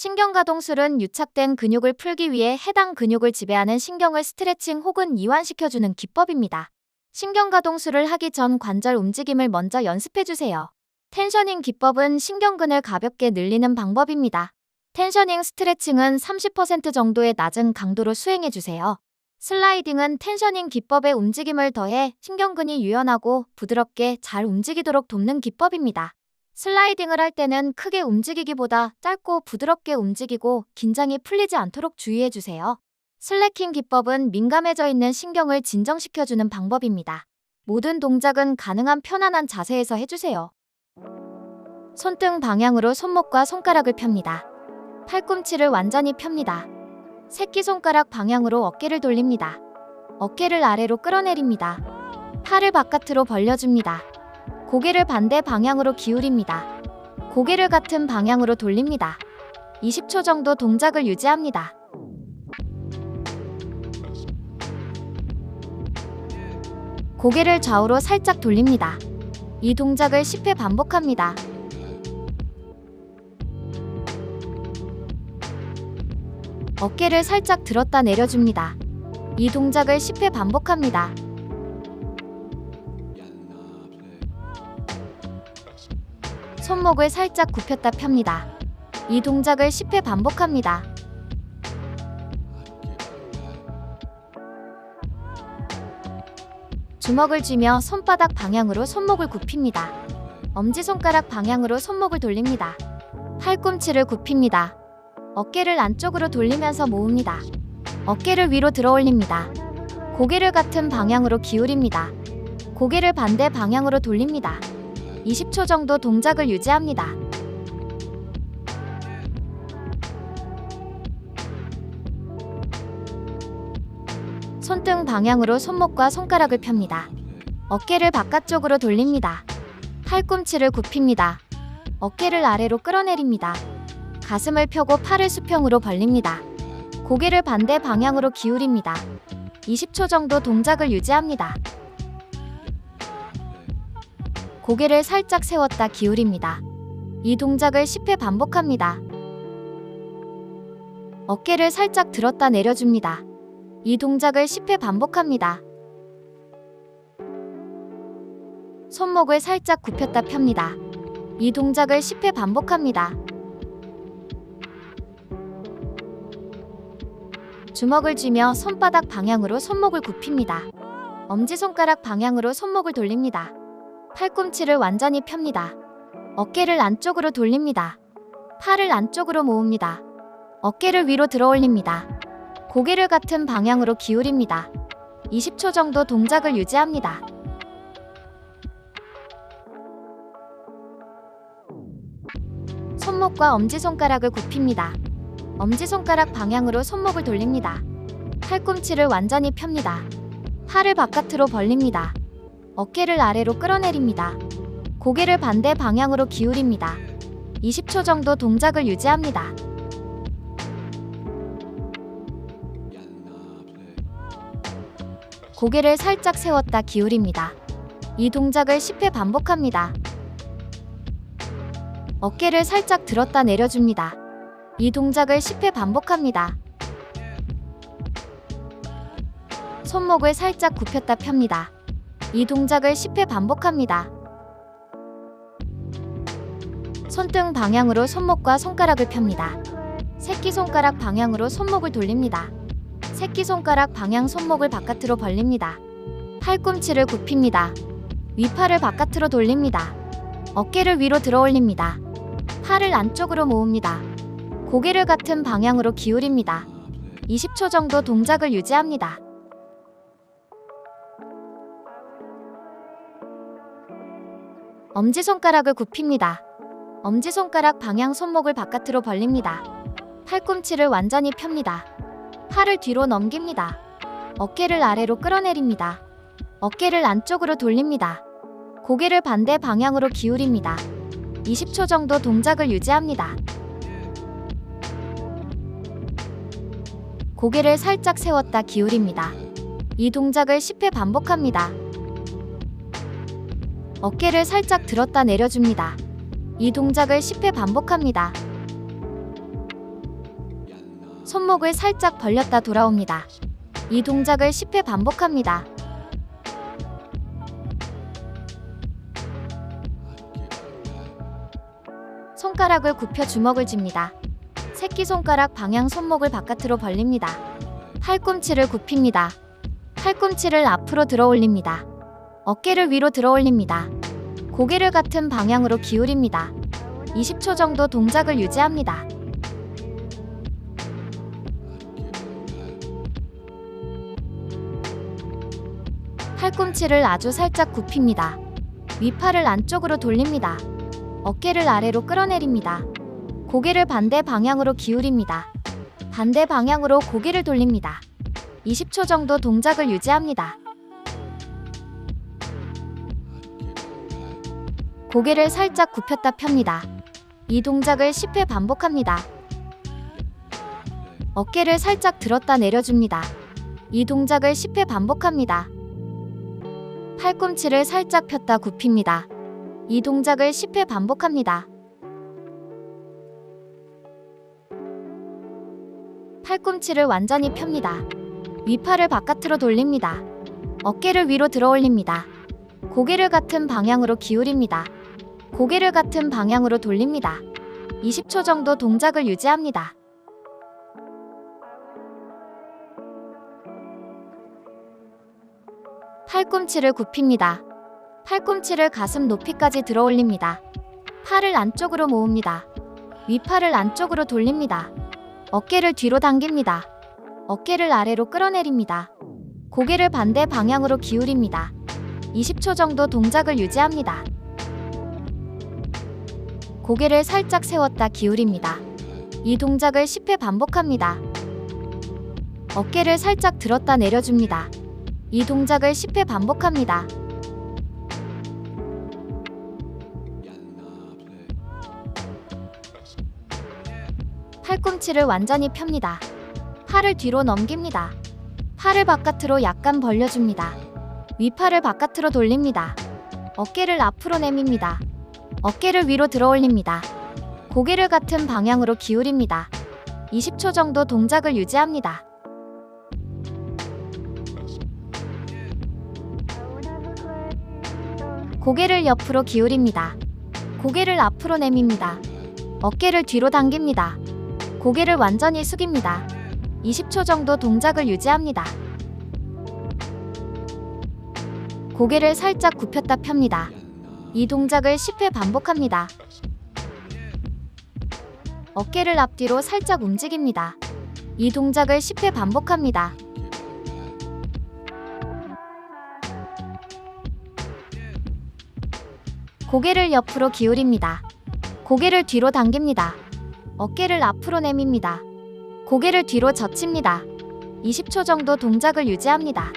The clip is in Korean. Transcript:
신경가동술은 유착된 근육을 풀기 위해 해당 근육을 지배하는 신경을 스트레칭 혹은 이완시켜주는 기법입니다. 신경가동술을 하기 전 관절 움직임을 먼저 연습해주세요. 텐셔닝 기법은 신경근을 가볍게 늘리는 방법입니다. 텐셔닝 스트레칭은 30% 정도의 낮은 강도로 수행해주세요. 슬라이딩은 텐셔닝 기법에 움직임을 더해 신경근이 유연하고 부드럽게 잘 움직이도록 돕는 기법입니다. 슬라이딩을 할 때는 크게 움직이기보다 짧고 부드럽게 움직이고 긴장이 풀리지 않도록 주의해주세요. 슬래킹 기법은 민감해져 있는 신경을 진정시켜주는 방법입니다. 모든 동작은 가능한 편안한 자세에서 해주세요. 손등 방향으로 손목과 손가락을 펴니다. 팔꿈치를 완전히 펴니다. 새끼손가락 방향으로 어깨를 돌립니다. 어깨를 아래로 끌어내립니다. 팔을 바깥으로 벌려줍니다. 고개를 반대 방향으로 기울입니다. 고개를 같은 방향으로 돌립니다. 20초 정도 동작을 유지합니다. 고개를 좌우로 살짝 돌립니다. 이 동작을 10회 반복합니다. 어깨를 살짝 들었다 내려줍니다. 이 동작을 10회 반복합니다. 손목을 살짝 굽혔다 펴니다. 이 동작을 10회 반복합니다. 주먹을 쥐며 손바닥 방향으로 손목을 굽힙니다. 엄지손가락 방향으로 손목을 돌립니다. 팔꿈치를 굽힙니다. 어깨를 안쪽으로 돌리면서 모읍니다. 어깨를 위로 들어 올립니다. 고개를 같은 방향으로 기울입니다. 고개를 반대 방향으로 돌립니다. 20초 정도 동작을 유지합니다. 손등 방향으로 손목과 손가락을 펴니다. 어깨를 바깥쪽으로 돌립니다. 팔꿈치를 굽힙니다. 어깨를 아래로 끌어내립니다. 가슴을 펴고 팔을 수평으로 벌립니다. 고개를 반대 방향으로 기울입니다. 20초 정도 동작을 유지합니다. 고개를 살짝 세웠다 기울입니다. 이 동작을 10회 반복합니다. 어깨를 살짝 들었다 내려줍니다. 이 동작을 10회 반복합니다. 손목을 살짝 굽혔다 펴니다. 이 동작을 10회 반복합니다. 주먹을 쥐며 손바닥 방향으로 손목을 굽힙니다. 엄지손가락 방향으로 손목을 돌립니다. 팔꿈치를 완전히 펴니다. 어깨를 안쪽으로 돌립니다. 팔을 안쪽으로 모읍니다. 어깨를 위로 들어 올립니다. 고개를 같은 방향으로 기울입니다. 20초 정도 동작을 유지합니다. 손목과 엄지손가락을 굽힙니다. 엄지손가락 방향으로 손목을 돌립니다. 팔꿈치를 완전히 펴니다. 팔을 바깥으로 벌립니다. 어깨를 아래로 끌어내립니다. 고개를 반대 방향으로 기울입니다. 20초 정도 동작을 유지합니다. 고개를 살짝 세웠다 기울입니다. 이 동작을 10회 반복합니다. 어깨를 살짝 들었다 내려줍니다. 이 동작을 10회 반복합니다. 손목을 살짝 굽혔다 펴니다. 이 동작을 10회 반복합니다. 손등 방향으로 손목과 손가락을 펴니다. 새끼손가락 방향으로 손목을 돌립니다. 새끼손가락 방향 손목을 바깥으로 벌립니다. 팔꿈치를 굽힙니다. 윗팔을 바깥으로 돌립니다. 어깨를 위로 들어 올립니다. 팔을 안쪽으로 모읍니다. 고개를 같은 방향으로 기울입니다. 20초 정도 동작을 유지합니다. 엄지손가락을 굽힙니다. 엄지손가락 방향 손목을 바깥으로 벌립니다. 팔꿈치를 완전히 펴니다. 팔을 뒤로 넘깁니다. 어깨를 아래로 끌어내립니다. 어깨를 안쪽으로 돌립니다. 고개를 반대 방향으로 기울입니다. 20초 정도 동작을 유지합니다. 고개를 살짝 세웠다 기울입니다. 이 동작을 10회 반복합니다. 어깨를 살짝 들었다 내려줍니다. 이 동작을 10회 반복합니다. 손목을 살짝 벌렸다 돌아옵니다. 이 동작을 10회 반복합니다. 손가락을 굽혀 주먹을 쥡니다. 새끼손가락 방향 손목을 바깥으로 벌립니다. 팔꿈치를 굽힙니다. 팔꿈치를 앞으로 들어 올립니다. 어깨를 위로 들어 올립니다. 고개를 같은 방향으로 기울입니다. 20초 정도 동작을 유지합니다. 팔꿈치를 아주 살짝 굽힙니다. 윗팔을 안쪽으로 돌립니다. 어깨를 아래로 끌어내립니다. 고개를 반대 방향으로 기울입니다. 반대 방향으로 고개를 돌립니다. 20초 정도 동작을 유지합니다. 고개를 살짝 굽혔다 펴니다. 이 동작을 10회 반복합니다. 어깨를 살짝 들었다 내려줍니다. 이 동작을 10회 반복합니다. 팔꿈치를 살짝 폈다 굽힙니다. 이 동작을 10회 반복합니다. 팔꿈치를 완전히 펴니다. 윗팔을 바깥으로 돌립니다. 어깨를 위로 들어 올립니다. 고개를 같은 방향으로 기울입니다. 고개를 같은 방향으로 돌립니다. 20초 정도 동작을 유지합니다. 팔꿈치를 굽힙니다. 팔꿈치를 가슴 높이까지 들어 올립니다. 팔을 안쪽으로 모읍니다. 윗팔을 안쪽으로 돌립니다. 어깨를 뒤로 당깁니다. 어깨를 아래로 끌어내립니다. 고개를 반대 방향으로 기울입니다. 20초 정도 동작을 유지합니다. 고개를 살짝 세웠다 기울입니다. 이 동작을 10회 반복합니다. 어깨를 살짝 들었다 내려줍니다. 이 동작을 10회 반복합니다. 팔꿈치를 완전히 펴니다. 팔을 뒤로 넘깁니다. 팔을 바깥으로 약간 벌려줍니다. 윗팔을 바깥으로 돌립니다. 어깨를 앞으로 내밉니다. 어깨를 위로 들어 올립니다. 고개를 같은 방향으로 기울입니다. 20초 정도 동작을 유지합니다. 고개를 옆으로 기울입니다. 고개를 앞으로 내밉니다. 어깨를 뒤로 당깁니다. 고개를 완전히 숙입니다. 20초 정도 동작을 유지합니다. 고개를 살짝 굽혔다 펴니다. 이 동작을 10회 반복합니다. 어깨를 앞뒤로 살짝 움직입니다. 이 동작을 10회 반복합니다. 고개를 옆으로 기울입니다. 고개를 뒤로 당깁니다. 어깨를 앞으로 내밉니다. 고개를 뒤로 젖힙니다. 20초 정도 동작을 유지합니다.